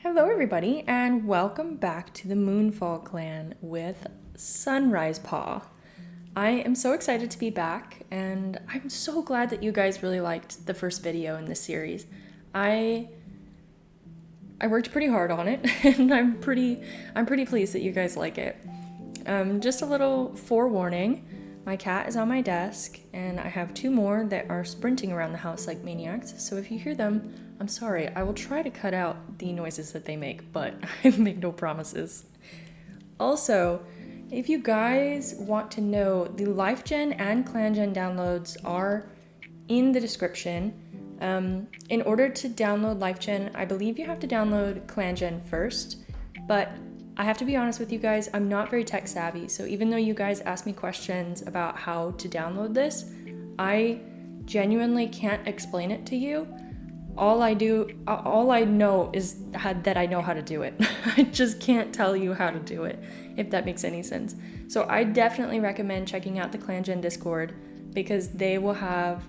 Hello everybody and welcome back to the MoonfallClan with Sunrisestar. I am so excited to be back and I'm so glad that you guys really liked the first video in this series. I worked pretty hard on it and I'm pretty pleased that you guys like it. Just a little forewarning, my cat is on my desk and I have two more that are sprinting around the house like maniacs, so if you hear them, I'm sorry. I will try to cut out the noises that they make, but I make no promises. Also, if you guys want to know, the LifeGen and ClanGen downloads are in the description. In order to download LifeGen, I believe you have to download ClanGen first, but I have to be honest with you guys, I'm not very tech savvy, so even though you guys ask me questions about how to download this, I genuinely can't explain it to you. All I know is that I know how to do it. I just can't tell you how to do it, if that makes any sense. So I definitely recommend checking out the ClanGen Discord because they will have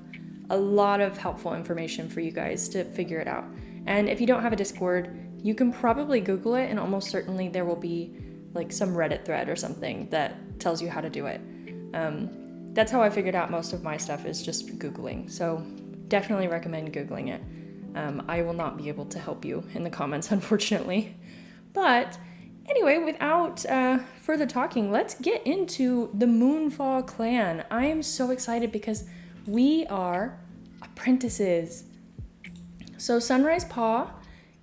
a lot of helpful information for you guys to figure it out. And if you don't have a Discord, you can probably Google it and almost certainly there will be like some Reddit thread or something that tells you how to do it. That's how I figured out most of my stuff, is just Googling. So definitely recommend Googling it. I will not be able to help you in the comments, unfortunately. But anyway, without further talking, let's get into the MoonfallClan. I am so excited because we are apprentices. So Sunrisestar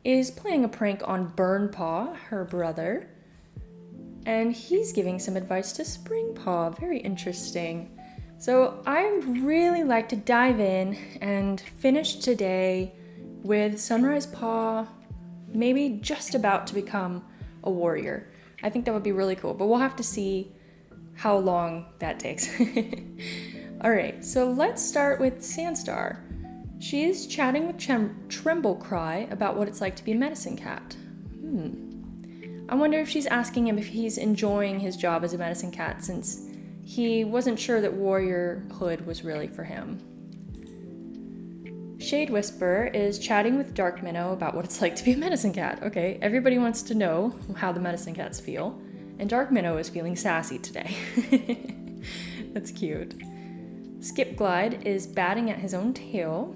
is playing a prank on Burnpaw, her brother, and he's giving some advice to Springpaw. Very interesting. So I really like to dive in and finish today with Sunrisestar maybe just about to become a warrior. I think that would be really cool, but we'll have to see how long that takes. Alright, so let's start with Sandstar. She's chatting with Tremblecry about what it's like to be a medicine cat. I wonder if she's asking him if he's enjoying his job as a medicine cat, since he wasn't sure that warriorhood was really for him. Shade Whisper is chatting with Dark Minnow about what it's like to be a medicine cat. Okay, everybody wants to know how the medicine cats feel, and Dark Minnow is feeling sassy today. That's cute. Skipglide is batting at his own tail.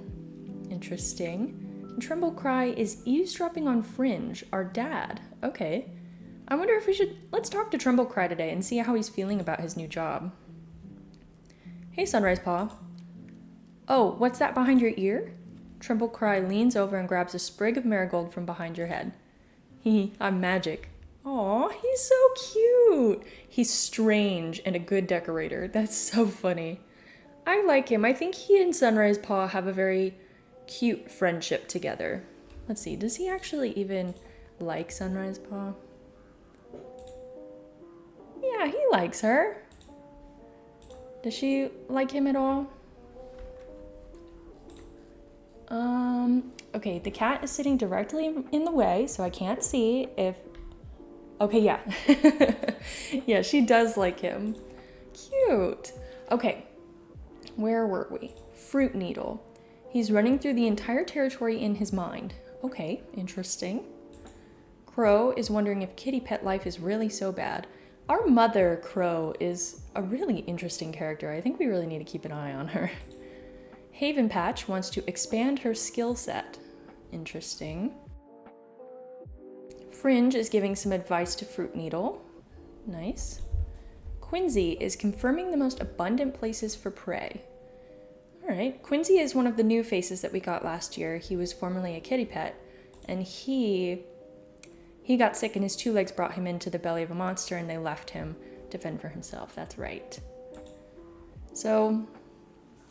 Interesting. And Tremblecry is eavesdropping on Fringe, our dad. Okay. I wonder if let's talk to Tremblecry today and see how he's feeling about his new job. Hey, Sunrisestar. Oh, what's that behind your ear? Tremblecry leans over and grabs a sprig of marigold from behind your head. I'm magic. Aw, he's so cute. He's strange and a good decorator. That's so funny. I like him. I think he and Sunrisestar have a very cute friendship together. Let's see, does he actually even like Sunrisestar? Yeah, he likes her. Does she like him at all? Okay, the cat is sitting directly in the way, so I can't see if... Okay, yeah. Yeah, she does like him. Cute. Okay, where were we? Fruit Needle. He's running through the entire territory in his mind. Okay, interesting. Crow is wondering if kitty pet life is really so bad. Our mother, Crow, is a really interesting character. I think we really need to keep an eye on her. Haven Patch wants to expand her skill set. Interesting. Fringe is giving some advice to Fruit Needle. Nice. Quincy is confirming the most abundant places for prey. Alright, Quincy is one of the new faces that we got last year. He was formerly a kitty pet, and he got sick and his two legs brought him into the belly of a monster and they left him to fend for himself. That's right. So,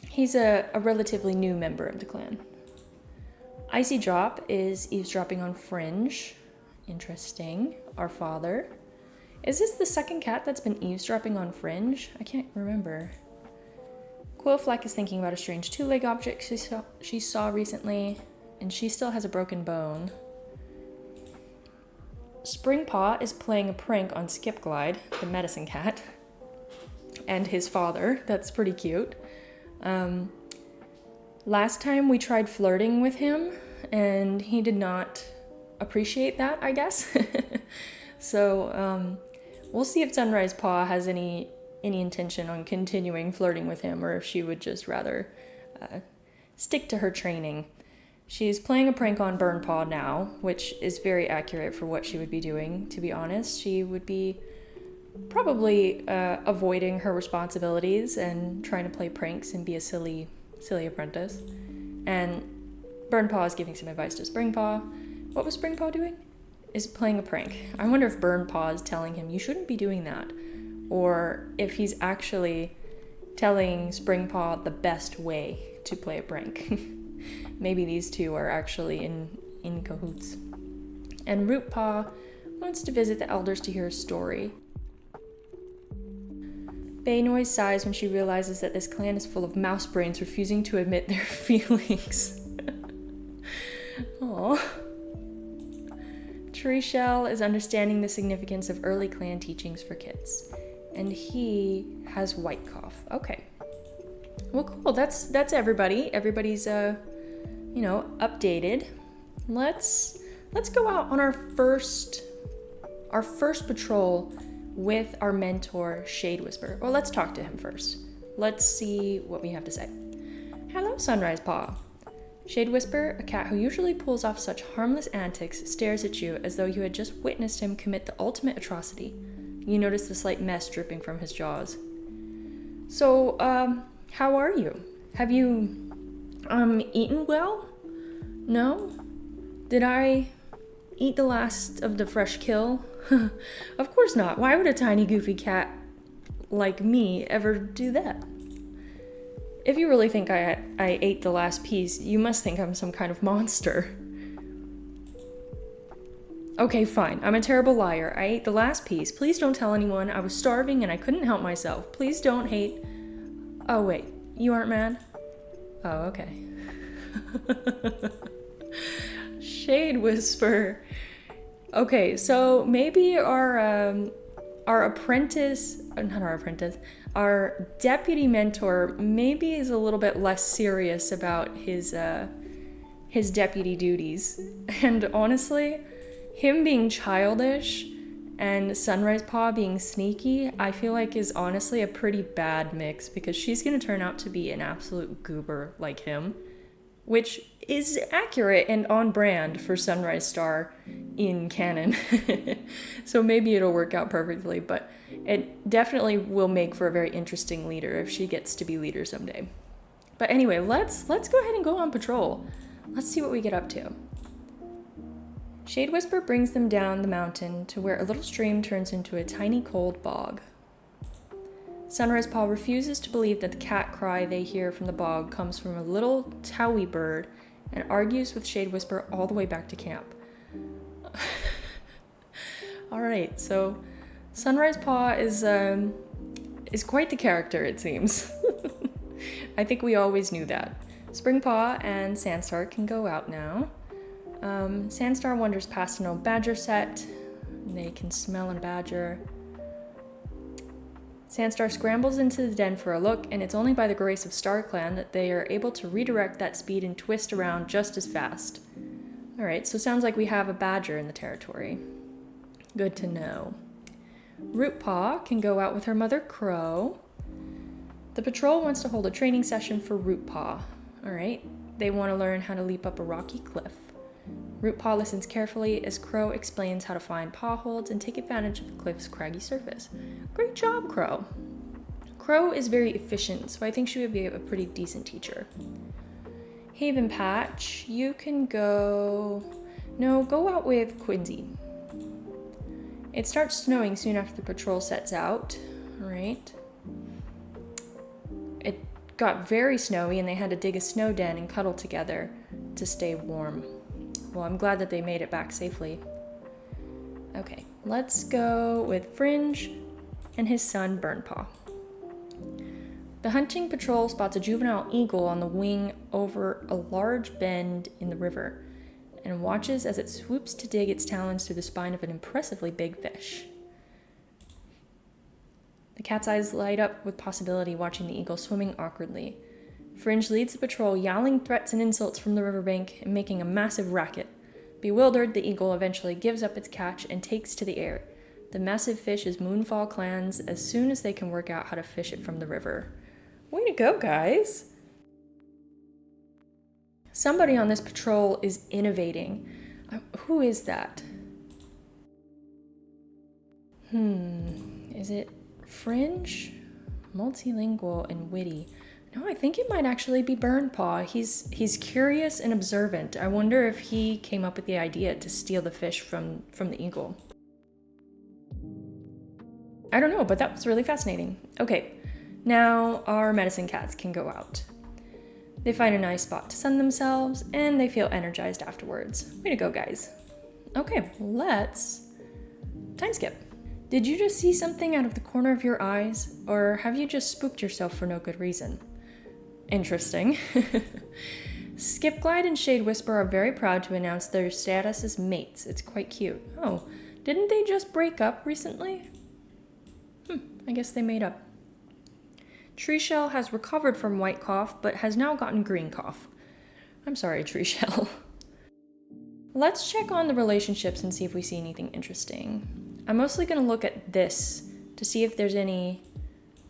he's a relatively new member of the clan. Icy Drop is eavesdropping on Fringe. Interesting. Our father. Is this the second cat that's been eavesdropping on Fringe? I can't remember. Quillfleck is thinking about a strange two-leg object she saw recently, and she still has a broken bone. Springpaw is playing a prank on Skipglide, the medicine cat, and his father. That's pretty cute. Last time we tried flirting with him, and he did not appreciate that, I guess. So we'll see if Sunrise Paw has any intention on continuing flirting with him, or if she would just rather stick to her training. She's playing a prank on Burnpaw now, which is very accurate for what she would be doing, to be honest. She would be probably avoiding her responsibilities and trying to play pranks and be a silly apprentice. And Burnpaw is giving some advice to Springpaw. What was Springpaw doing? Is playing a prank. I wonder if Burnpaw is telling him, you shouldn't be doing that. Or if he's actually telling Springpaw the best way to play a prank. Maybe these two are actually in cahoots. And Rootpaw wants to visit the elders to hear a story. Baynoise sighs when she realizes that this clan is full of mouse brains refusing to admit their feelings. Aww. Treeshell is understanding the significance of early clan teachings for kids. And he has white cough. Okay. Well, cool. That's everybody. Everybody's updated. Let's go out on our first patrol with our mentor, Shade Whisper. Well, let's talk to him first. Let's see what we have to say. Hello, Sunrise Paw. Shade Whisper, a cat who usually pulls off such harmless antics, stares at you as though you had just witnessed him commit the ultimate atrocity. You notice the slight mess dripping from his jaws. So, how are you? Have you eaten well? No? Did I eat the last of the fresh kill? Of course not. Why would a tiny goofy cat like me ever do that? If you really think I ate the last piece, you must think I'm some kind of monster. Okay, fine. I'm a terrible liar. I ate the last piece. Please don't tell anyone. I was starving and I couldn't help myself. Please don't hate... Oh, wait. You aren't mad? Oh, okay. Shade Whisper. Okay, so maybe our apprentice, not our apprentice, our deputy mentor maybe is a little bit less serious about his deputy duties. And honestly, him being childish and Sunrise Paw being sneaky, I feel like is honestly a pretty bad mix, because she's going to turn out to be an absolute goober like him, which is accurate and on brand for Sunrisestar in canon. So maybe it'll work out perfectly, but it definitely will make for a very interesting leader if she gets to be leader someday. But anyway, let's go ahead and go on patrol. Let's see what we get up to. Shade Whisper brings them down the mountain to where a little stream turns into a tiny cold bog. Sunrise Paw refuses to believe that the cat cry they hear from the bog comes from a little towie bird and argues with Shade Whisper all the way back to camp. Alright, so Sunrise Paw is quite the character, it seems. I think we always knew that. Springpaw and Sandstar can go out now. Sandstar wanders past an old badger set. They can smell a badger. Sandstar scrambles into the den for a look, and it's only by the grace of StarClan that they are able to redirect that speed and twist around just as fast. Alright, so sounds like we have a badger in the territory. Good to know. Rootpaw can go out with her mother Crow. The patrol wants to hold a training session for Rootpaw. Alright, they want to learn how to leap up a rocky cliff. Rootpaw listens carefully as Crow explains how to find paw holds and take advantage of the cliff's craggy surface. Great job, Crow. Crow is very efficient, so I think she would be a pretty decent teacher. Haven Patch, you can go... No, go out with Quincy. It starts snowing soon after the patrol sets out. Alright. It got very snowy and they had to dig a snow den and cuddle together to stay warm. Well, I'm glad that they made it back safely. Okay, let's go with Fringe and his son Burnpaw. The hunting patrol spots a juvenile eagle on the wing over a large bend in the river and watches as it swoops to dig its talons through the spine of an impressively big fish. The cat's eyes light up with possibility watching the eagle swimming awkwardly. Fringe leads the patrol, yowling threats and insults from the riverbank and making a massive racket. Bewildered, the eagle eventually gives up its catch and takes to the air. The massive fish is MoonfallClan's as soon as they can work out how to fish it from the river. Way to go, guys! Somebody on this patrol is innovating. Who is that? Is it Fringe? Multilingual and witty. No, I think it might actually be Burnpaw. He's curious and observant. I wonder if he came up with the idea to steal the fish from the eagle. I don't know, but that was really fascinating. Okay, now our medicine cats can go out. They find a nice spot to sun themselves, and they feel energized afterwards. Way to go, guys. Okay, let's time skip. Did you just see something out of the corner of your eyes, or have you just spooked yourself for no good reason? Interesting. Skipglide and Shade Whisper are very proud to announce their status as mates. It's quite cute. Oh, didn't they just break up recently? I guess they made up. Treeshell has recovered from white cough, but has now gotten green cough. I'm sorry, Treeshell. Let's check on the relationships and see if we see anything interesting. I'm mostly going to look at this to see if there's any...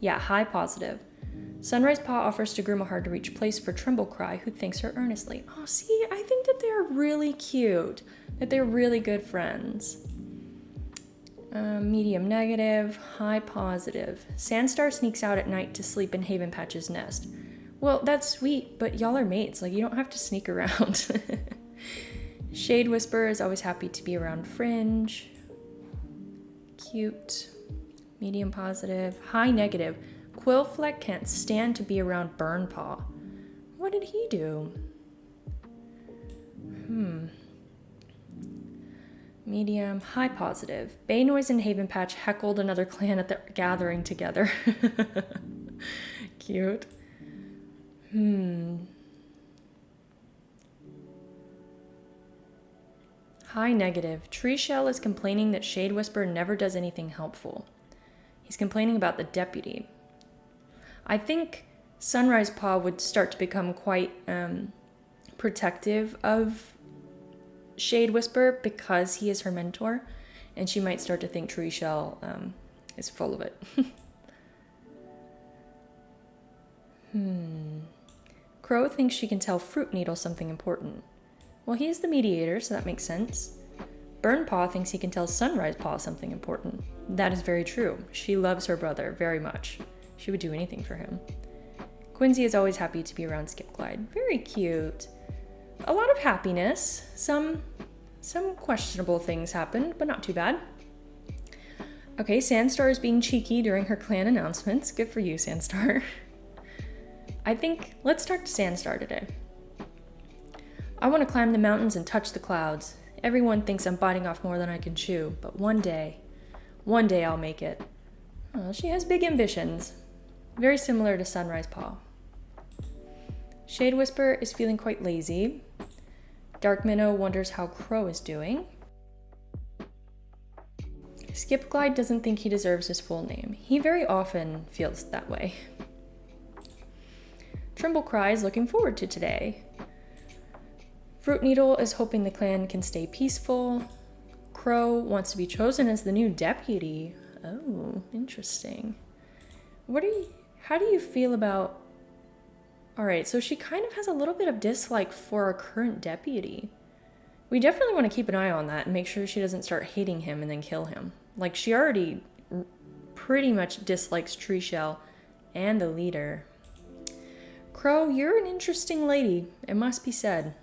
Yeah, high positive. Sunrisestar offers to groom a hard-to-reach place for Tremblecry, who thanks her earnestly. Oh, see, I think that they're really cute. That they're really good friends. Medium negative, high positive. Sandstar sneaks out at night to sleep in Havenpatch's nest. Well, that's sweet, but y'all are mates. Like, you don't have to sneak around. Shade Whisper is always happy to be around Fringe. Cute. Medium positive. High negative. Quillfleck can't stand to be around Burnpaw. What did he do? Medium, high positive. Baynoise and Havenpatch heckled another clan at the gathering together. Cute. High negative. Treeshell is complaining that Shade Whisper never does anything helpful. He's complaining about the deputy. I think Sunrisestar would start to become quite protective of Shade Whisper because he is her mentor, and she might start to think Treeshell is full of it. Crow thinks she can tell Fruit Needle something important. Well, he's the mediator, so that makes sense. Burnpaw thinks he can tell Sunrisestar something important. That is very true. She loves her brother very much. She would do anything for him. Quincy is always happy to be around Skipglide. Very cute. A lot of happiness. Some questionable things happened, but not too bad. Okay, Sandstar is being cheeky during her clan announcements. Good for you, Sandstar. I think let's talk to Sandstar today. I want to climb the mountains and touch the clouds. Everyone thinks I'm biting off more than I can chew, but one day I'll make it. Oh, she has big ambitions. Very similar to Sunrisestar. Shade Whisper is feeling quite lazy. Dark Minnow wonders how Crow is doing. Skipglide doesn't think he deserves his full name. He very often feels that way. Tremblecry is looking forward to today. Fruit Needle is hoping the clan can stay peaceful. Crow wants to be chosen as the new deputy. Oh, interesting. How do you feel about... Alright, so she kind of has a little bit of dislike for our current deputy. We definitely want to keep an eye on that and make sure she doesn't start hating him and then kill him. Like, she already pretty much dislikes Treeshell and the leader. Crow, you're an interesting lady, it must be said.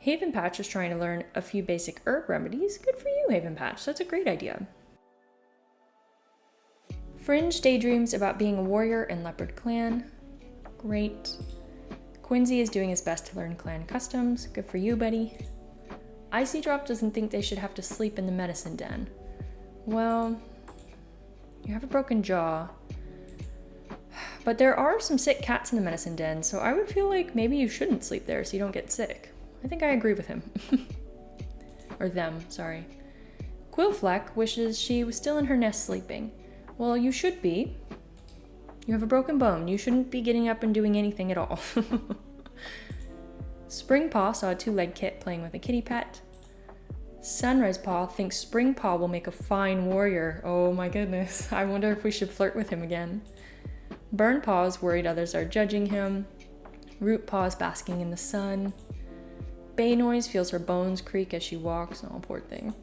Havenpatch is trying to learn a few basic herb remedies. Good for you, Havenpatch. That's a great idea. Fringe daydreams about being a warrior in Leopard Clan. Great. Quincy is doing his best to learn clan customs. Good for you, buddy. Icy Drop doesn't think they should have to sleep in the medicine den. Well, you have a broken jaw. But there are some sick cats in the medicine den, so I would feel like maybe you shouldn't sleep there so you don't get sick. I think I agree with him. Or them, sorry. Quillfleck wishes she was still in her nest sleeping. Well, you should be. You have a broken bone. You shouldn't be getting up and doing anything at all. Springpaw saw a two-legged kit playing with a kitty pet. Sunrisepaw thinks Springpaw will make a fine warrior. Oh my goodness, I wonder if we should flirt with him again. Burnpaw is worried others are judging him. Rootpaw is basking in the sun. Baynoise feels her bones creak as she walks. Oh, poor thing.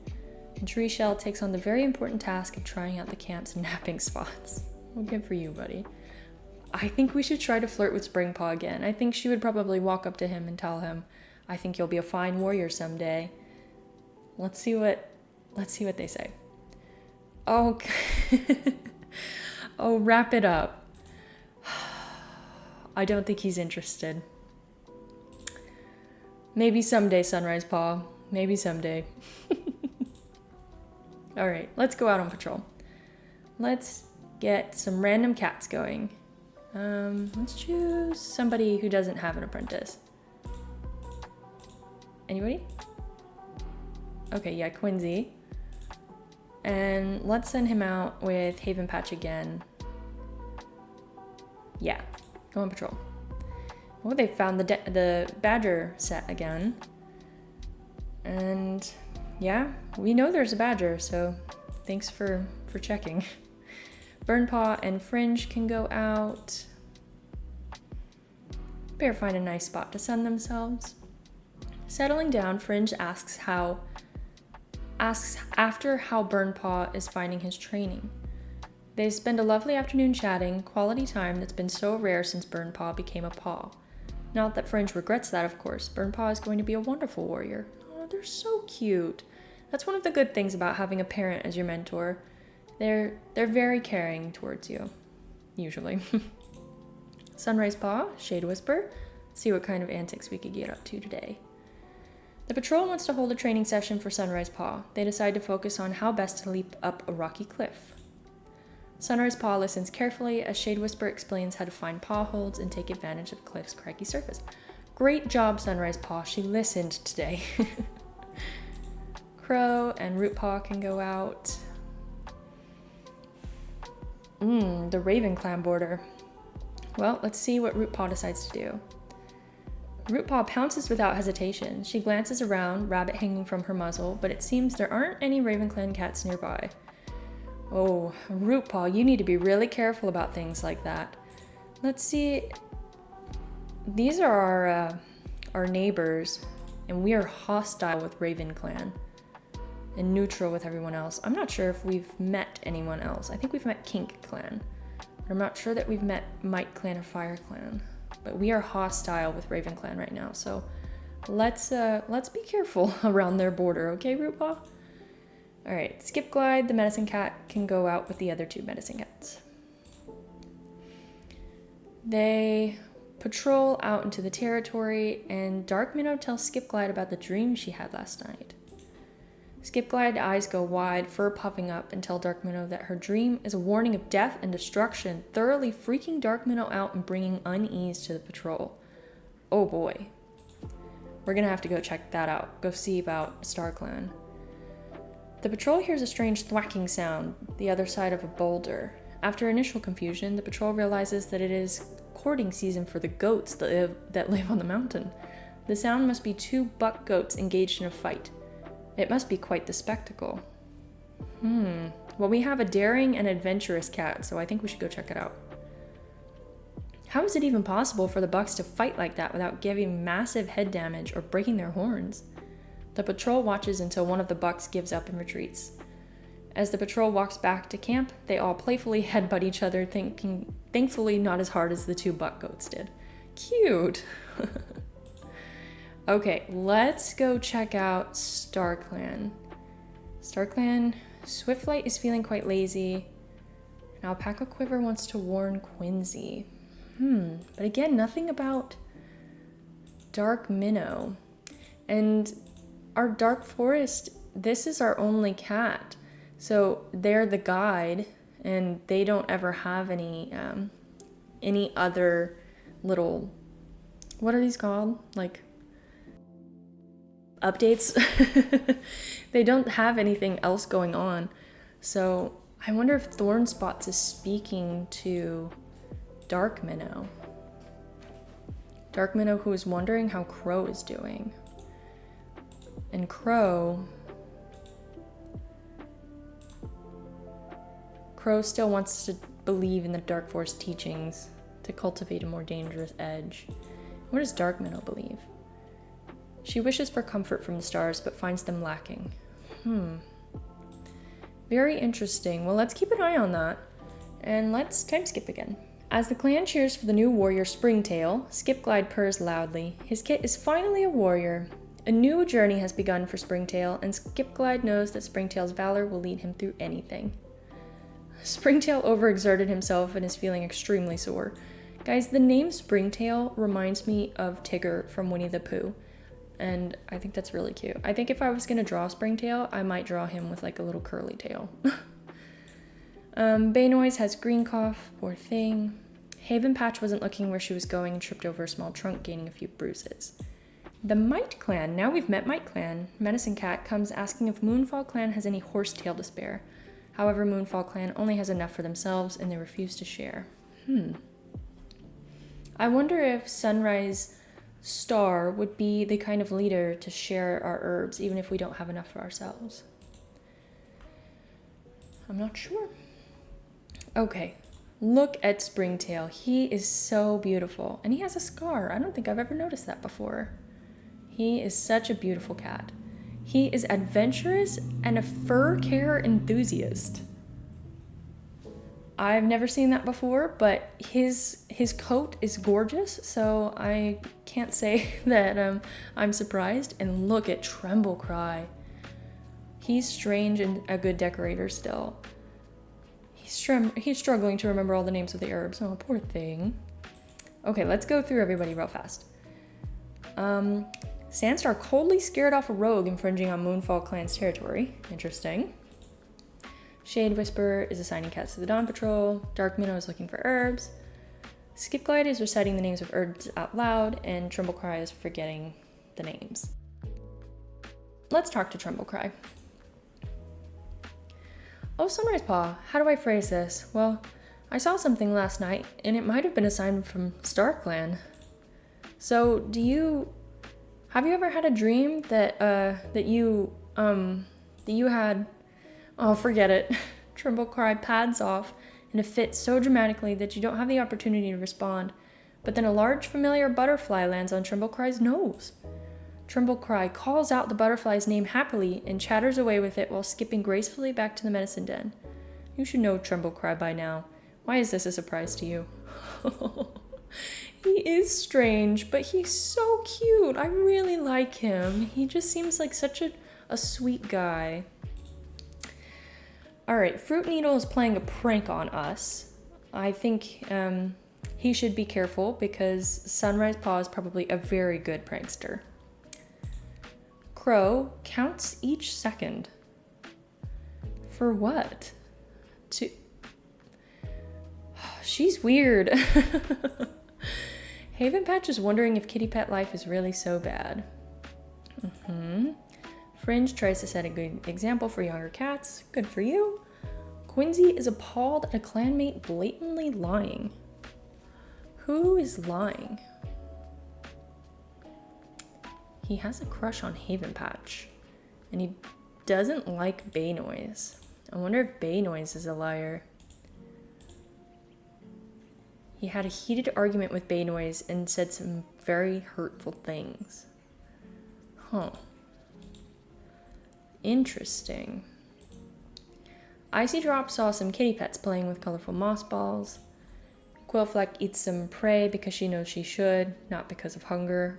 And Treeshell takes on the very important task of trying out the camp's napping spots. Well, good for you, buddy. I think we should try to flirt with Springpaw again. I think she would probably walk up to him and tell him, "I think you'll be a fine warrior someday." Let's see what they say. Oh, oh, wrap it up. I don't think he's interested. Maybe someday, Sunrisepaw. Maybe someday. All right, let's go out on patrol. Let's get some random cats going. Let's choose somebody who doesn't have an apprentice. Anybody? Okay, yeah, Quincy. And let's send him out with Haven Patch again. Yeah, go on patrol. Oh, they found the badger set again. And yeah, we know there's a badger, so thanks for checking. Burnpaw and Fringe can go out. Better find a nice spot to sun themselves. Settling down, Fringe asks after how Burnpaw is finding his training. They spend a lovely afternoon chatting, quality time that's been so rare since Burnpaw became a paw. Not that Fringe regrets that, of course. Burnpaw is going to be a wonderful warrior. Oh, they're so cute. That's one of the good things about having a parent as your mentor. They're very caring towards you, usually. Sunrisepaw, Shade Whisper, see what kind of antics we could get up to today. The patrol wants to hold a training session for Sunrisepaw. They decide to focus on how best to leap up a rocky cliff. Sunrisepaw listens carefully as Shade Whisper explains how to find paw holds and take advantage of the cliff's craggy surface. Great job, Sunrisepaw. She listened today. Crow and Rootpaw can go out. The RavenClan border. Well, let's see what Rootpaw decides to do. Rootpaw pounces without hesitation. She glances around, rabbit hanging from her muzzle, but it seems there aren't any RavenClan cats nearby. Oh, Rootpaw, you need to be really careful about things like that. Let's see. These are our neighbors, and we are hostile with RavenClan and neutral with everyone else. I'm not sure if we've met anyone else. I think we've met Kink Clan. But I'm not sure that we've met Mite Clan or Fire Clan. But we are hostile with RavenClan right now, so let's be careful around their border, okay, Rootpaw? All right, Skip Glide, the medicine cat, can go out with the other two medicine cats. They patrol out into the territory, and Dark Minnow tells Skip Glide about the dream she had last night. Skip Glide eyes go wide, fur puffing up, and tell Dark Minnow that her dream is a warning of death and destruction, thoroughly freaking Dark Minnow out and bringing unease to the patrol. Oh boy. We're gonna have to go check that out. Go see about StarClan. The patrol hears a strange thwacking sound, the other side of a boulder. After initial confusion, the patrol realizes that it is courting season for the goats that live on the mountain. The sound must be two buck goats engaged in a fight. It must be quite the spectacle. Well, we have a daring and adventurous cat, so I think we should go check it out. How is it even possible for the bucks to fight like that without giving massive head damage or breaking their horns? The patrol watches until one of the bucks gives up and retreats. As the patrol walks back to camp, they all playfully headbutt each other, thankfully not as hard as the two buck goats did. Cute! Okay, let's go check out StarClan. StarClan, Swiftlight is feeling quite lazy. And Alpaca Quiver wants to warn Quincy. But again, nothing about Dark Minnow. And our Dark Forest, this is our only cat. So they're the guide, and they don't ever have any other little, what are these called? Like, updates. They don't have anything else going on. So I wonder if Thornspots is speaking to Dark Minnow. Dark Minnow, who is wondering how Crow is doing. And Crow still wants to believe in the Dark Force teachings to cultivate a more dangerous edge. What does Dark Minnow believe? She wishes for comfort from the stars, but finds them lacking. Very interesting. Well, let's keep an eye on that. And let's time skip again. As the clan cheers for the new warrior Springtail, Skipglide purrs loudly. His kit is finally a warrior. A new journey has begun for Springtail, and Skipglide knows that Springtail's valor will lead him through anything. Springtail overexerted himself and is feeling extremely sore. Guys, the name Springtail reminds me of Tigger from Winnie the Pooh, and I think that's really cute. I think if I was going to draw Springtail, I might draw him with like a little curly tail. Baynoise has green cough, poor thing. Haven Patch wasn't looking where she was going and tripped over a small trunk, gaining a few bruises. The Mite Clan, now we've met Mite Clan, Medicine Cat comes asking if MoonfallClan has any horsetail to spare. However, MoonfallClan only has enough for themselves and they refuse to share. I wonder if Sunrisestar would be the kind of leader to share our herbs even if we don't have enough for ourselves. I'm not sure. Okay, look at Springtail. He is so beautiful. And he has a scar. I don't think I've ever noticed that before. He is such a beautiful cat. He is adventurous and a fur care enthusiast. I've never seen that before, but his coat is gorgeous, so I can't say that I'm surprised. And look at Tremble Cry. He's strange and a good decorator still. He's struggling to remember all the names of the herbs. Oh, poor thing. Okay, let's go through everybody real fast. Sandstar coldly scared off a rogue infringing on MoonfallClan's territory. Interesting. Shade Whisperer is assigning cats to the Dawn Patrol. Dark Minnow is looking for herbs. Skipglide is reciting the names of herbs out loud, and Tremblecry is forgetting the names. Let's talk to Tremblecry. Oh, Sunrisestar, how do I phrase this? Well, I saw something last night, and it might have been a sign from StarClan. So, have you ever had a dream that you had... Oh, forget it. Tremblecry pads off in a fit so dramatically that you don't have the opportunity to respond. But then a large familiar butterfly lands on Tremblecry's nose. Tremblecry calls out the butterfly's name happily and chatters away with it while skipping gracefully back to the medicine den. You should know Tremblecry by now. Why is this a surprise to you? He is strange, but he's so cute. I really like him. He just seems like such a sweet guy. All right, Fruit Needle is playing a prank on us. I think he should be careful because Sunrisestar is probably a very good prankster. Crow counts each second. For what? She's weird. Haven Patch is wondering if kitty pet life is really so bad. Fringe tries to set a good example for younger cats. Good for you. Quincy is appalled at a clanmate blatantly lying. Who is lying? He has a crush on Haven Patch, and he doesn't like Baynoise. I wonder if Baynoise is a liar. He had a heated argument with Baynoise and said some very hurtful things. Huh. Interesting. Icy Drop saw some kitty pets playing with colorful moss balls. Quillfleck eats some prey because she knows she should, not because of hunger.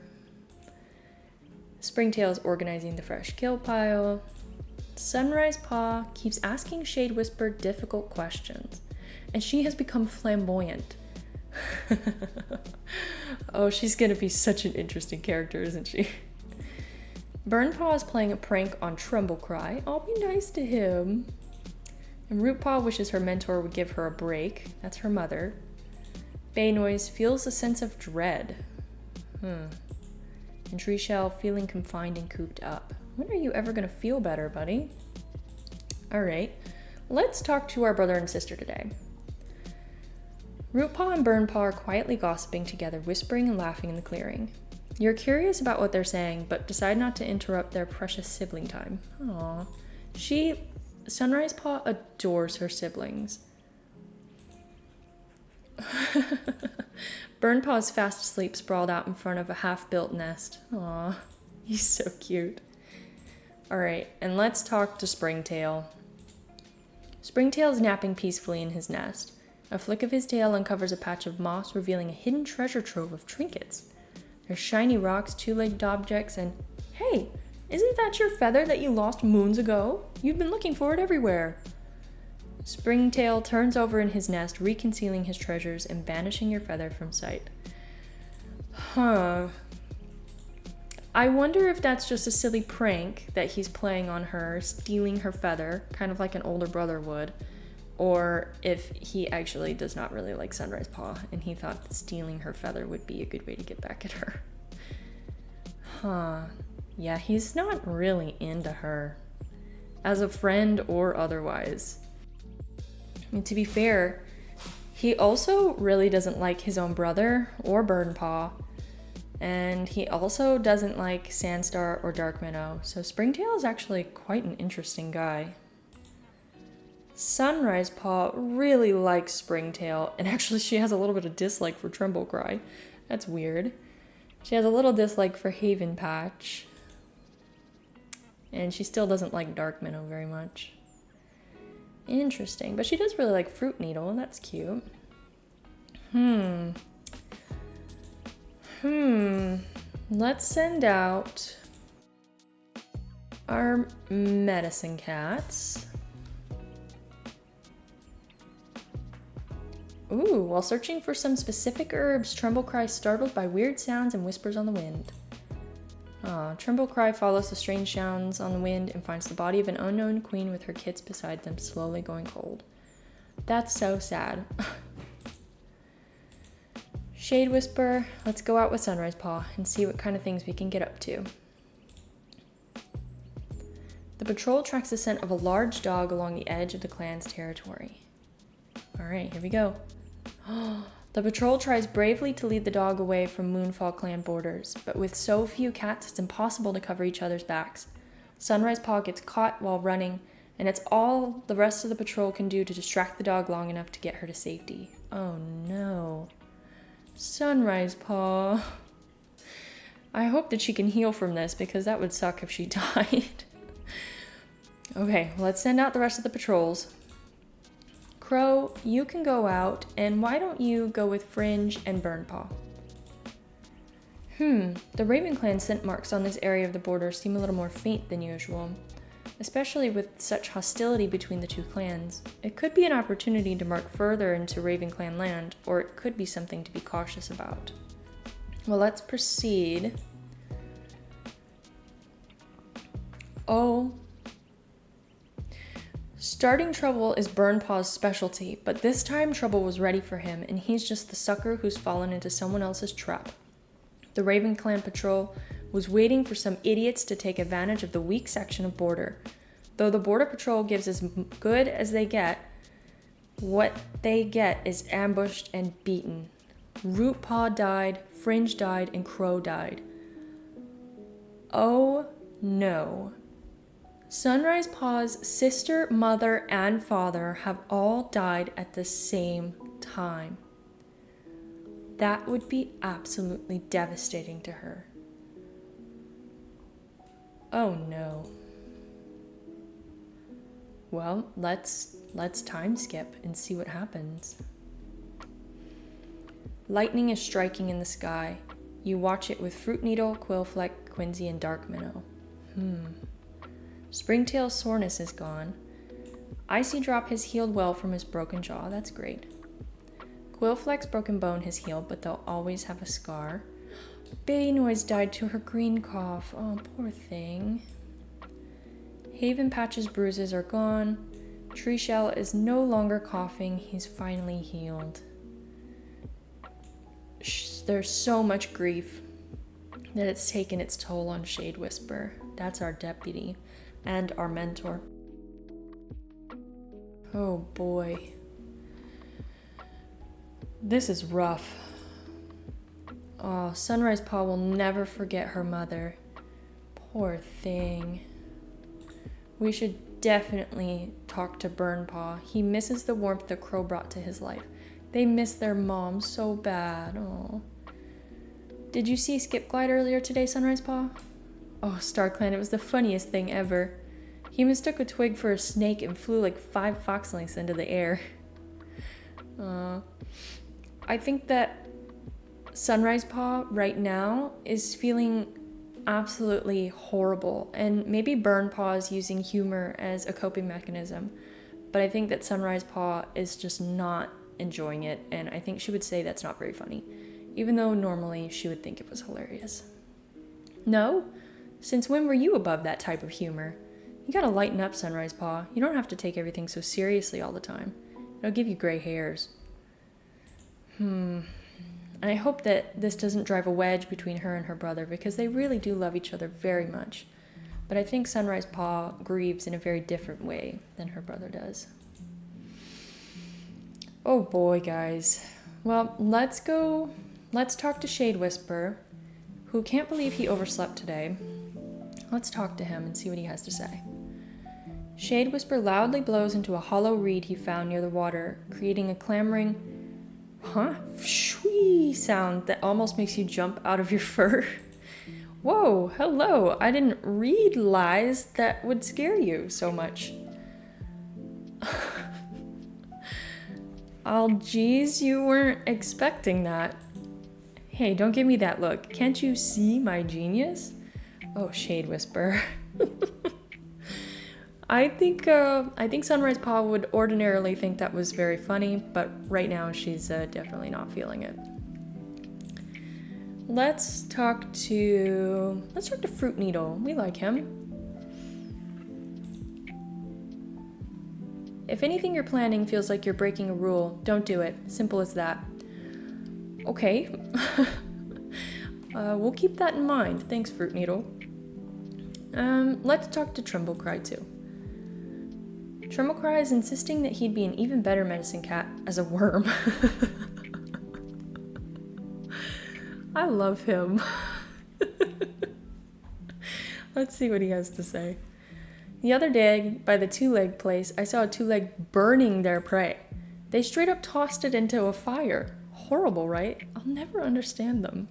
Springtail is organizing the fresh kill pile. Sunrisestar keeps asking Shade Whisper difficult questions, and she has become flamboyant. Oh, she's gonna be such an interesting character, isn't she? Burnpaw is playing a prank on Tremblecry. I'll be nice to him. And Rootpaw wishes her mentor would give her a break. That's her mother. Baynoise feels a sense of dread. And Treeshell feeling confined and cooped up. When are you ever gonna feel better, buddy? All right, let's talk to our brother and sister today. Rootpaw and Burnpaw are quietly gossiping together, whispering and laughing in the clearing. You're curious about what they're saying, but decide not to interrupt their precious sibling time. Aww. Sunrisepaw adores her siblings. Burnpaw is fast asleep, sprawled out in front of a half-built nest. Aww, he's so cute. Alright, and let's talk to Springtail. Springtail is napping peacefully in his nest. A flick of his tail uncovers a patch of moss, revealing a hidden treasure trove of trinkets. There's shiny rocks, two-legged objects, and hey, isn't that your feather that you lost moons ago? You've been looking for it everywhere. Springtail turns over in his nest, reconcealing his treasures and banishing your feather from sight. Huh. I wonder if that's just a silly prank that he's playing on her, stealing her feather, kind of like an older brother would, or if he actually does not really like Sunrisepaw and he thought that stealing her feather would be a good way to get back at her. Huh. Yeah, he's not really into her, as a friend or otherwise. I mean, to be fair, he also really doesn't like his own brother or Burnpaw, and he also doesn't like Sandstar or Dark Minnow, so Springtail is actually quite an interesting guy. Sunrisepaw really likes Springtail, and actually she has a little bit of dislike for Tremblecry. That's weird. She has a little dislike for Haven Patch, and she still doesn't like Dark Minnow very much. Interesting, but she does really like Fruit Needle, and that's cute. Let's send out our medicine cats. Ooh, while searching for some specific herbs, Tremblecry is startled by weird sounds and whispers on the wind. Tremblecry follows the strange sounds on the wind and finds the body of an unknown queen with her kits beside them, slowly going cold. That's so sad. Shade Whisper, let's go out with Sunrisepaw and see what kind of things we can get up to. The patrol tracks the scent of a large dog along the edge of the clan's territory. Alright, here we go. The patrol tries bravely to lead the dog away from MoonfallClan borders, but with so few cats, it's impossible to cover each other's backs. Sunrisepaw gets caught while running, and it's all the rest of the patrol can do to distract the dog long enough to get her to safety. Oh no. Sunrisepaw. I hope that she can heal from this, because that would suck if she died. Okay, let's send out the rest of the patrols. Crow, you can go out, and why don't you go with Fringe and Burnpaw? The RavenClan scent marks on this area of the border seem a little more faint than usual, especially with such hostility between the two clans. It could be an opportunity to mark further into RavenClan land, or it could be something to be cautious about. Well, let's proceed. Oh. Starting trouble is Burnpaw's specialty, but this time trouble was ready for him, and he's just the sucker who's fallen into someone else's trap. The RavenClan patrol was waiting for some idiots to take advantage of the weak section of border. Though the border patrol gives as good as they get, what they get is ambushed and beaten. Rootpaw died, Fringe died, and Crow died. Oh no. Sunrisepaw's sister, mother, and father have all died at the same time. That would be absolutely devastating to her. Oh no. Well, let's time skip and see what happens. Lightning is striking in the sky. You watch it with Fruit Needle, Quillfleck, Quincy, and Dark Minnow. Springtail's soreness is gone. Icy Drop has healed well from his broken jaw. That's great. Quillfleck's broken bone has healed, but they'll always have a scar. Bay Noise died to her green cough. Oh, poor thing. Haven Patch's bruises are gone. Tree Shell is no longer coughing. He's finally healed. There's so much grief that it's taken its toll on Shade Whisper. That's our deputy and our mentor. Oh boy. This is rough. Oh, Sunrisestar will never forget her mother. Poor thing. We should definitely talk to Burnpaw. He misses the warmth the crow brought to his life. They miss their mom so bad. Oh. Did you see Skipglide earlier today, Sunrisestar? Oh, StarClan, it was the funniest thing ever. He mistook a twig for a snake and flew like 5 fox lengths into the air. I think that Sunrisestar right now is feeling absolutely horrible, and maybe Burnpaw is using humor as a coping mechanism, but I think that Sunrisestar is just not enjoying it, and I think she would say that's not very funny, even though normally she would think it was hilarious. No? Since when were you above that type of humor? You gotta lighten up, Sunrisestar. You don't have to take everything so seriously all the time. It'll give you gray hairs. I hope that this doesn't drive a wedge between her and her brother, because they really do love each other very much. But I think Sunrisestar grieves in a very different way than her brother does. Oh boy, guys. Well, let's talk to Shade Whisper, who can't believe he overslept today. Let's talk to him and see what he has to say. Shade Whisper loudly blows into a hollow reed he found near the water, creating a clamoring shwee sound that almost makes you jump out of your fur. Whoa, hello. I didn't read lies that would scare you so much. Oh, geez, you weren't expecting that. Hey, don't give me that look. Can't you see my genius? Oh, Shade Whisper. I think Sunrisestar would ordinarily think that was very funny, but right now she's definitely not feeling it. Let's talk to Fruit Needle. We like him. If anything you're planning feels like you're breaking a rule, don't do it. Simple as that. Okay. We'll keep that in mind. Thanks, Fruit Needle. Let's talk to Tremblecry too. Tremblecry is insisting that he'd be an even better medicine cat as a worm. I love him. Let's see what he has to say. The other day, by the two-leg place, I saw a two-leg burning their prey. They straight up tossed it into a fire. Horrible, right? I'll never understand them.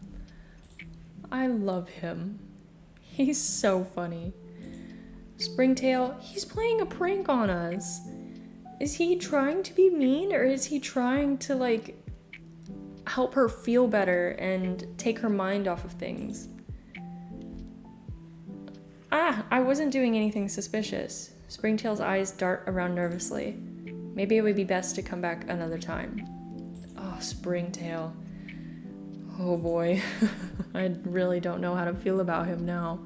I love him. He's so funny. Springtail, he's playing a prank on us. Is he trying to be mean, or is he trying to, like, help her feel better and take her mind off of things? I wasn't doing anything suspicious. Springtail's eyes dart around nervously. Maybe it would be best to come back another time. Oh, Springtail. Oh boy. I really don't know how to feel about him now.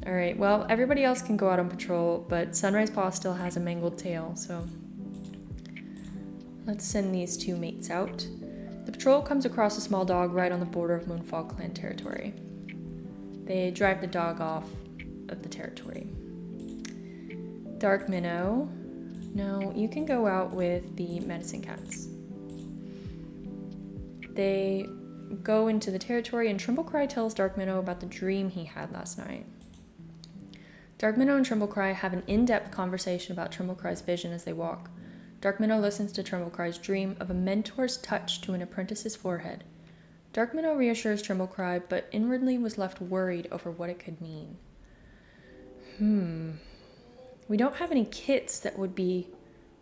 Alright, well, everybody else can go out on patrol, but Sunrisestar still has a mangled tail, so let's send these two mates out. The patrol comes across a small dog right on the border of MoonfallClan territory. They drive the dog off of the territory. Dark Minnow, no, you can go out with the medicine cats. They go into the territory, and Tremblecry tells Dark Minnow about the dream he had last night. Dark Minnow and Tremblecry have an in-depth conversation about Tremblecry's vision as they walk. Dark Minnow listens to Tremblecry's dream of a mentor's touch to an apprentice's forehead. Dark Minnow reassures Tremblecry, but inwardly was left worried over what it could mean. We don't have any kits that would be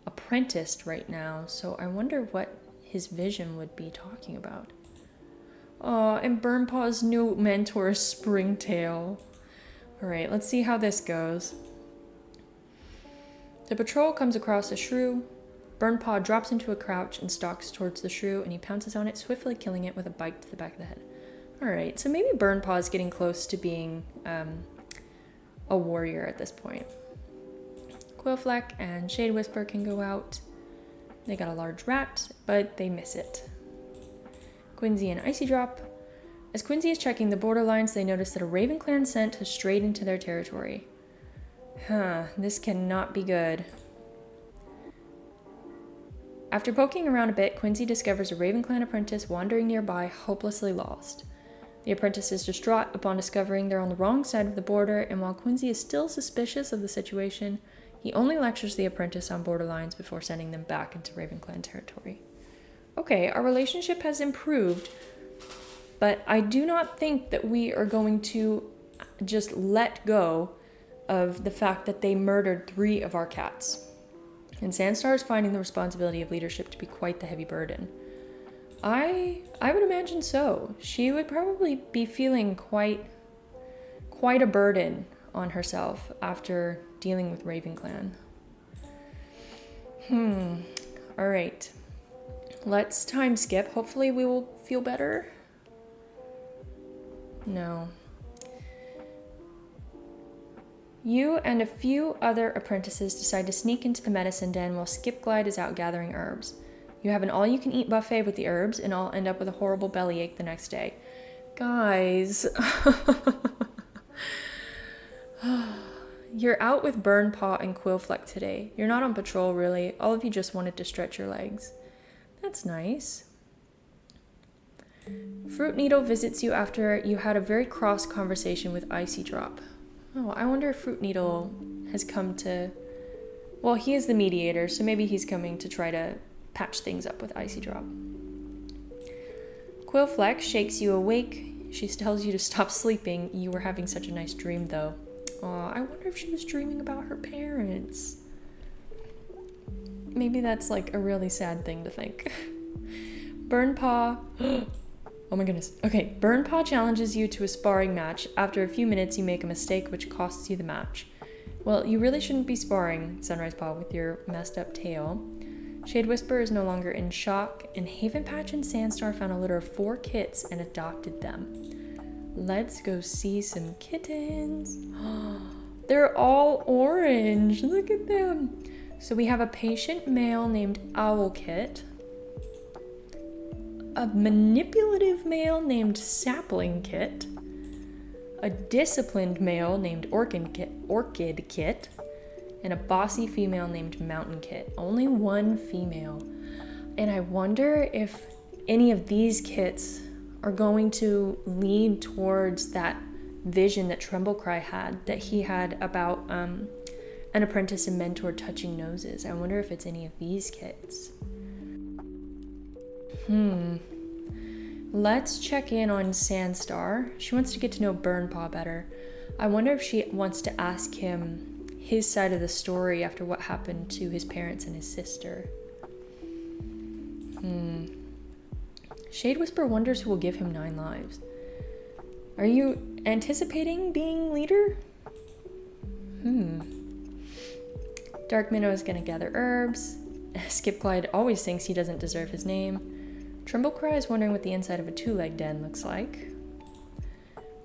apprenticed right now, so I wonder what his vision would be talking about. Oh, and Burnpaw's new mentor is Springtail. Alright, let's see how this goes. The patrol comes across a shrew. Burnpaw drops into a crouch and stalks towards the shrew, and he pounces on it, swiftly killing it with a bite to the back of the head. Alright, so maybe Burnpaw is getting close to being a warrior at this point. Quillfleck and Shade Whisper can go out. They got a large rat, but they miss it. Quincy and Icy Drop. As Quincy is checking the borderlines, they notice that a RavenClan scent has strayed into their territory. This cannot be good. After poking around a bit, Quincy discovers a RavenClan apprentice wandering nearby, hopelessly lost. The apprentice is distraught upon discovering they're on the wrong side of the border, and while Quincy is still suspicious of the situation, he only lectures the apprentice on borderlines before sending them back into RavenClan territory. Okay, our relationship has improved, but I do not think that we are going to just let go of the fact that they murdered 3 of our cats. And Sandstar is finding the responsibility of leadership to be quite the heavy burden. I would imagine so. She would probably be feeling quite a burden on herself after dealing with RavenClan. All right. Let's time skip. Hopefully we will feel better. No. You and a few other apprentices decide to sneak into the medicine den while Skipglide is out gathering herbs. You have an all-you-can-eat buffet with the herbs and all end up with a horrible bellyache the next day. Guys. You're out with Burnpaw and Quillfleck today. You're not on patrol, really. All of you just wanted to stretch your legs. That's nice. Fruit Needle visits you after you had a very cross conversation with Icy Drop. Oh, I wonder if Fruit Needle has come to... Well, he is the mediator, so maybe he's coming to try to patch things up with Icy Drop. Quillfleck shakes you awake. She tells you to stop sleeping. You were having such a nice dream, though. Aw, I wonder if she was dreaming about her parents. Maybe that's like a really sad thing to think. Burnpaw... Oh my goodness. Okay, Burnpaw challenges you to a sparring match. After a few minutes, you make a mistake which costs you the match. Well, you really shouldn't be sparring, Sunrisestar, with your messed up tail. Shade Whisperer is no longer in shock, and Haven Patch and Sandstar found a litter of 4 kits and adopted them. Let's go see some kittens. They're all orange. Look at them. So we have a patient male named Owlkit, a manipulative male named Sapling Kit, a disciplined male named Orchid Kit, and a bossy female named Mountain Kit. Only 1 female. And I wonder if any of these kits are going to lead towards that vision that Tremblecry had, that he had about an apprentice and mentor touching noses. I wonder if it's any of these kits. Let's check in on Sandstar. She wants to get to know Burnpaw better. I wonder if she wants to ask him his side of the story after what happened to his parents and his sister. Shade Whisper wonders who will give him 9 lives. Are you anticipating being leader? Dark Minnow is gonna gather herbs. Skipglide always thinks he doesn't deserve his name. Tremblecry is wondering what the inside of a 2-leg den looks like.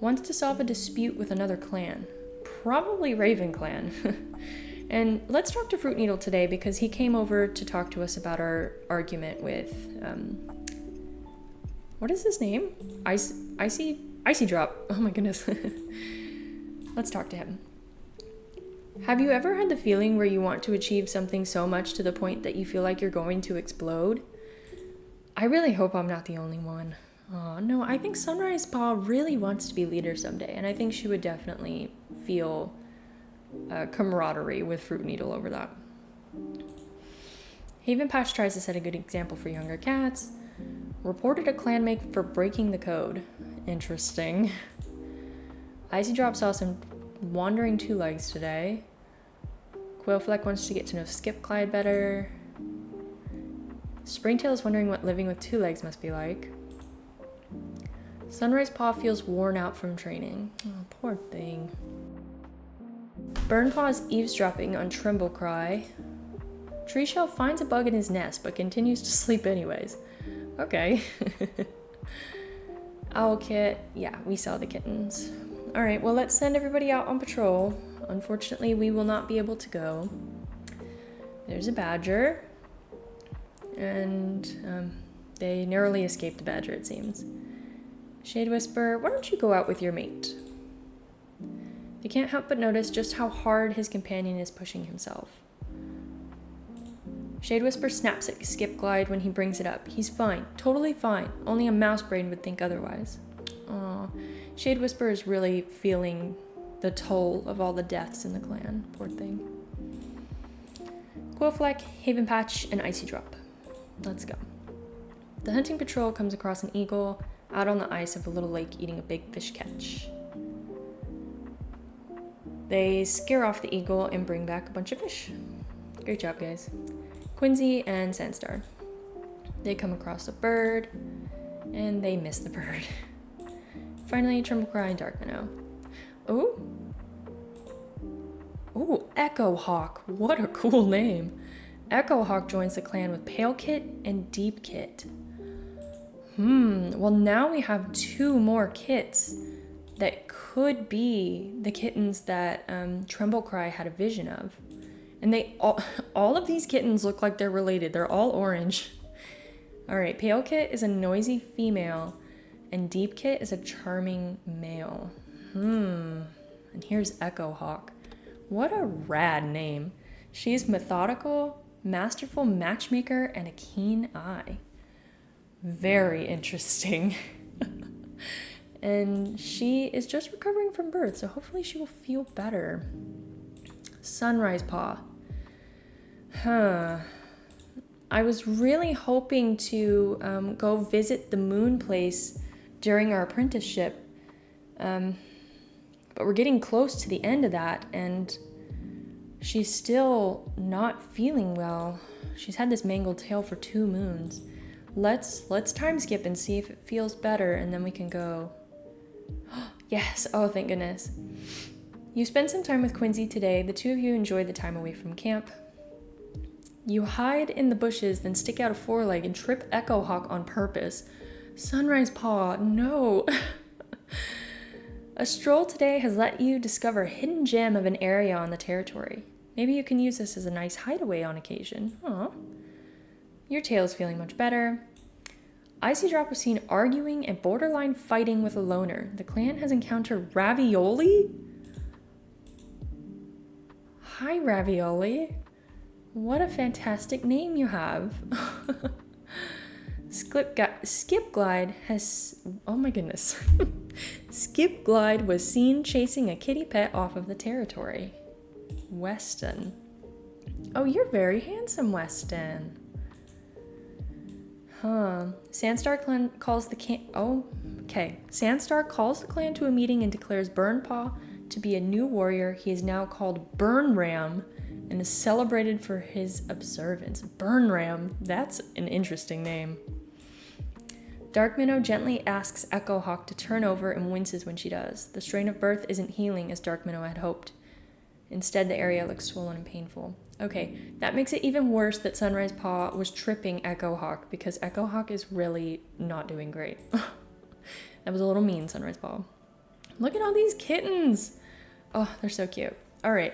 Wants to solve a dispute with another clan. Probably RavenClan. And let's talk to Fruit Needle today because he came over to talk to us about our argument with, what is his name? Icy Drop. Oh my goodness. Let's talk to him. Have you ever had the feeling where you want to achieve something so much to the point that you feel like you're going to explode? I really hope I'm not the only one. Oh, no, I think Sunrisestar really wants to be leader someday, and I think she would definitely feel camaraderie with Fruit Needle over that. Haven Patch tries to set a good example for younger cats. Reported a clanmate for breaking the code. Interesting. Icy Drop saw some wandering 2-legs today. Quillfleck wants to get to know Skipglide better. Springtail is wondering what living with 2 legs must be like. Sunrisestar feels worn out from training. Oh, poor thing. Burnpaw is eavesdropping on Tremblecry. Treeshell finds a bug in his nest, but continues to sleep anyways. Okay. Owlkit, yeah, we saw the kittens. Alright, well let's send everybody out on patrol. Unfortunately, we will not be able to go. There's a badger. And they narrowly escaped the badger, it seems. Shade Whisper, why don't you go out with your mate? They can't help but notice just how hard his companion is pushing himself. Shade Whisper snaps at Skip Glide when he brings it up. He's fine, totally fine. Only a mouse brain would think otherwise. Aw, Shade Whisper is really feeling the toll of all the deaths in the clan. Poor thing. Quillfleck, Haven Patch, and Icy Drop. Let's go. The hunting patrol comes across an eagle out on the ice of a little lake eating a big fish catch. They scare off the eagle and bring back a bunch of fish. Great job, guys. Quincy and Sandstar. They come across a bird, and they miss the bird. Finally, Tremblecry and Dark Minnow. Oh! Oh, Echo Hawk. What a cool name. Echo Hawk joins the clan with Pale Kit and Deep Kit. Well, now we have 2 more kits that could be the kittens that Tremblecry had a vision of. And they all of these kittens look like they're related. They're all orange. All right, Pale Kit is a noisy female, and Deep Kit is a charming male. And here's Echo Hawk. What a rad name. She's methodical, masterful matchmaker, and a keen eye. Very interesting. And she is just recovering from birth, so hopefully she will feel better. Sunrisestar. I was really hoping to go visit the moon place during our apprenticeship, but we're getting close to the end of that, and she's still not feeling well. She's had this mangled tail for 2 moons. Let's time skip and see if it feels better, and then we can go. Yes, oh thank goodness. You spend some time with Quincy today. The 2 of you enjoy the time away from camp. You hide in the bushes, then stick out a foreleg and trip Echo Hawk on purpose. Sunrisestar, no. A stroll today has let you discover a hidden gem of an area on the territory. Maybe you can use this as a nice hideaway on occasion. Aw. Your tail is feeling much better. Icy Drop was seen arguing and borderline fighting with a loner. The clan has encountered Ravioli? Hi, Ravioli. What a fantastic name you have. Skip Glide has... Oh my goodness. Skip Glide was seen chasing a kitty pet off of the territory. Weston. Oh, you're very handsome, Weston. Sandstar Clan calls the Sandstar calls the clan to a meeting and declares Burnpaw to be a new warrior. He is now called Burnram and is celebrated for his observance. Burnram, that's an interesting name. Dark Minnow gently asks Echo Hawk to turn over and winces when she does. The strain of birth isn't healing as Dark Minnow had hoped. Instead, the area looks swollen and painful. Okay, that makes it even worse that Sunrisestar was tripping Echo Hawk, because Echo Hawk is really not doing great. That was a little mean, Sunrisestar. Look at all these kittens! Oh, they're so cute. All right,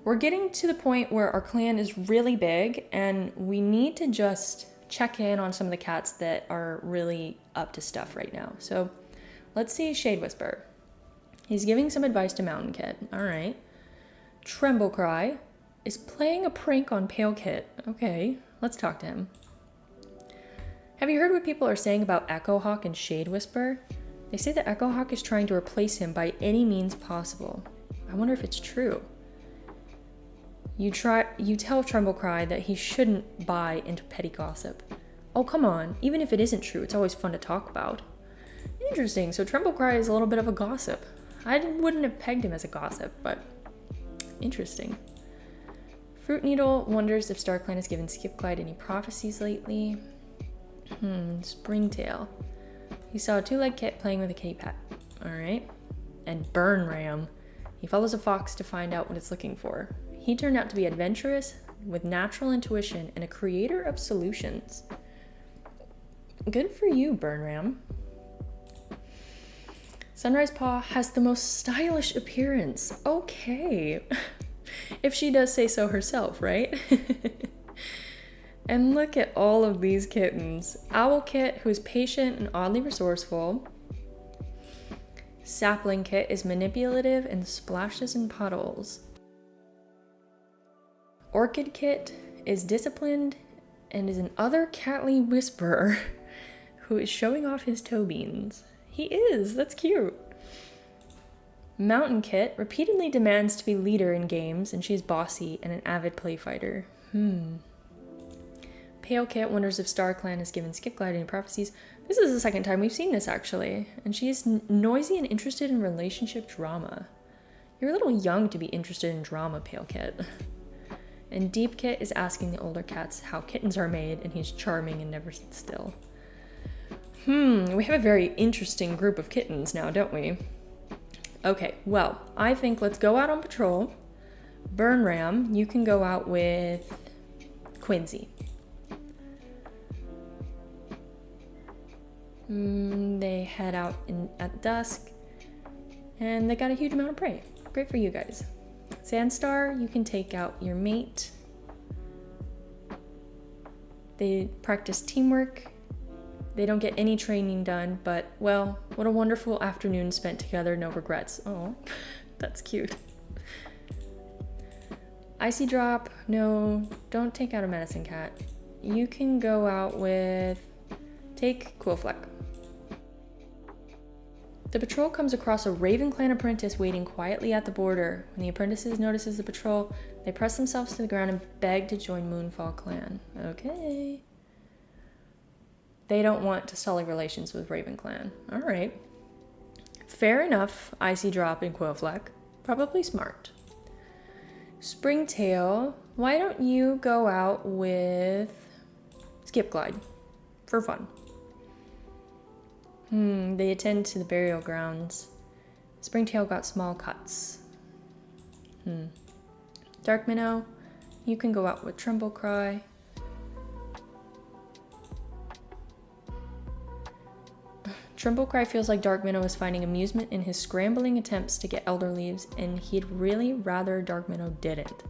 we're getting to the point where our clan is really big, and we need to just check in on some of the cats that are really up to stuff right now. So let's see Shade Whisper. He's giving some advice to Mountain Kit. All right. Tremblecry is playing a prank on Pale Kit. Okay, let's talk to him. Have you heard what people are saying about Echo Hawk and Shade Whisper? They say that Echo Hawk is trying to replace him by any means possible. I wonder if it's true. You tell Tremblecry that he shouldn't buy into petty gossip. Oh, come on. Even if it isn't true, it's always fun to talk about. Interesting. So Tremblecry is a little bit of a gossip. I wouldn't have pegged him as a gossip, but interesting. Fruit Needle wonders if StarClan has given Skipglide any prophecies lately. Springtail. He saw a 2-legged kit playing with a kitty pet. Alright. And Burnram. He follows a fox to find out what it's looking for. He turned out to be adventurous, with natural intuition, and a creator of solutions. Good for you, Burnram. Sunrisestar has the most stylish appearance. Okay. If she does say so herself, right? And look at all of these kittens. Owl Kit, who is patient and oddly resourceful. Sapling Kit is manipulative and splashes in puddles. Orchid Kit is disciplined and is an other catly whisperer who is showing off his toe beans. He is, that's cute. Mountain Kit repeatedly demands to be leader in games, and she's bossy and an avid play fighter. Pale Kit wonders if StarClan has given Skipglide any prophecies. This is the second time we've seen this, actually. And she is noisy and interested in relationship drama. You're a little young to be interested in drama, Pale Kit. And Deep Kit is asking the older cats how kittens are made, and he's charming and never sits still. We have a very interesting group of kittens now, don't we? Okay, well, I think let's go out on patrol. Burnram, you can go out with Quincy. They head out at dusk, and they got a huge amount of prey. Great for you guys. Sandstar, you can take out your mate. They practice teamwork. They don't get any training done, but, well, what a wonderful afternoon spent together, no regrets. Oh, that's cute. Icy Drop, no, don't take out a medicine cat. You can go out with, take Quillfleck. The patrol comes across a RavenClan apprentice waiting quietly at the border. When the apprentices notices the patrol, they press themselves to the ground and beg to join MoonfallClan. Okay. They don't want to sully relations with RavenClan. Alright. Fair enough, Icy Drop and Quillfleck. Probably smart. Springtail, why don't you go out with Skipglide for fun? They attend to the burial grounds. Springtail got small cuts. Dark Minnow, you can go out with Tremblecry. Tremblecry feels like Dark Minnow is finding amusement in his scrambling attempts to get Elder Leaves, and he'd really rather Dark Minnow didn't.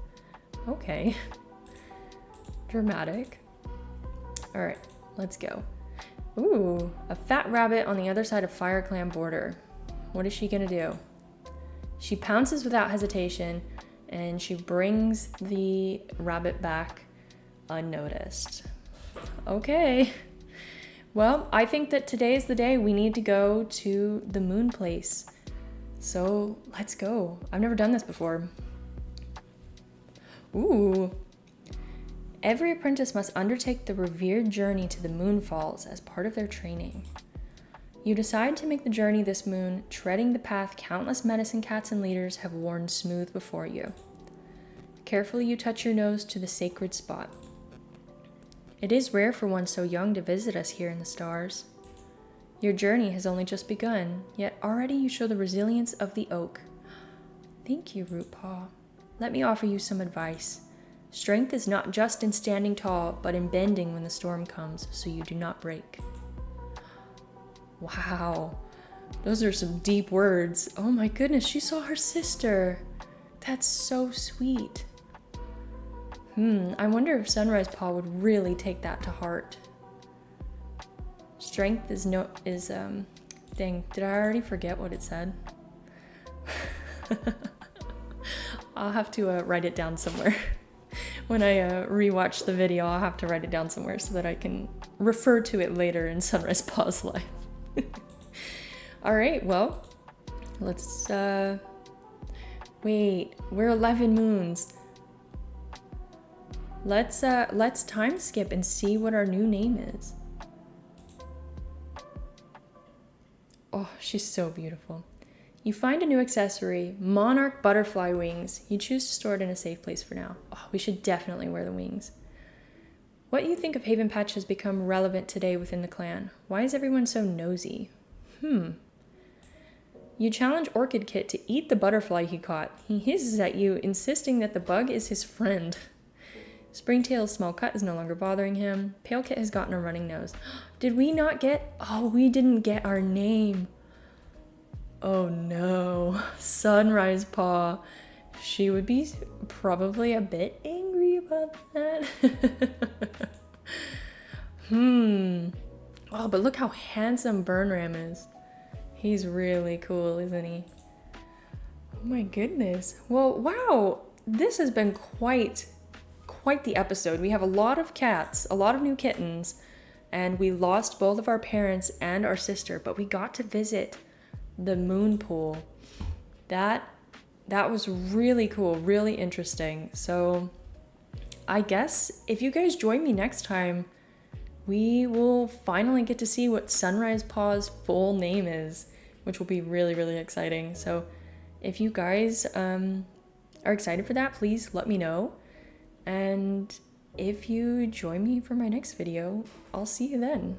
Okay. Dramatic. Alright, let's go. Ooh, a fat rabbit on the other side of FireClan border. What is she gonna do? She pounces without hesitation, and she brings the rabbit back unnoticed. Okay. Well, I think that today is the day we need to go to the moon place. So let's go. I've never done this before. Ooh. Every apprentice must undertake the revered journey to the Moonfalls as part of their training. You decide to make the journey this moon, treading the path countless medicine cats and leaders have worn smooth before you. Carefully you touch your nose to the sacred spot. It is rare for one so young to visit us here in the stars. Your journey has only just begun, yet already you show the resilience of the oak. Thank you, Rootpaw. Let me offer you some advice. Strength is not just in standing tall, but in bending when the storm comes, so you do not break. Wow, those are some deep words. Oh my goodness, she saw her sister. That's so sweet. I wonder if Sunrisestar would really take that to heart. Strength is dang, did I already forget what it said? I'll have to write it down somewhere. When I rewatch the video, I'll have to write it down somewhere so that I can refer to it later in Sunrisestar's life. Alright, well, let's, wait, we're 11 moons. Let's time skip and see what our new name is. Oh, she's so beautiful. You find a new accessory, Monarch Butterfly Wings. You choose to store it in a safe place for now. Oh, we should definitely wear the wings. What do you think of Haven Patch has become relevant today within the clan? Why is everyone so nosy? You challenge Orchid Kit to eat the butterfly he caught. He hisses at you, insisting that the bug is his friend. Springtail's small cut is no longer bothering him. Pale Kit has gotten a running nose. Did we not get... Oh, we didn't get our name. Oh no. Sunrisestar. She would be probably a bit angry about that. Oh, but look how handsome Burnram is. He's really cool, isn't he? Oh my goodness. Well, wow. This has been quite quite the episode. We have a lot of cats, a lot of new kittens, and we lost both of our parents and our sister, but we got to visit the Moonpool. That was really cool, really interesting. So I guess if you guys join me next time, we will finally get to see what Sunrisepaw's full name is, which will be really, really exciting. So if you guys are excited for that, please let me know. And if you join me for my next video, I'll see you then.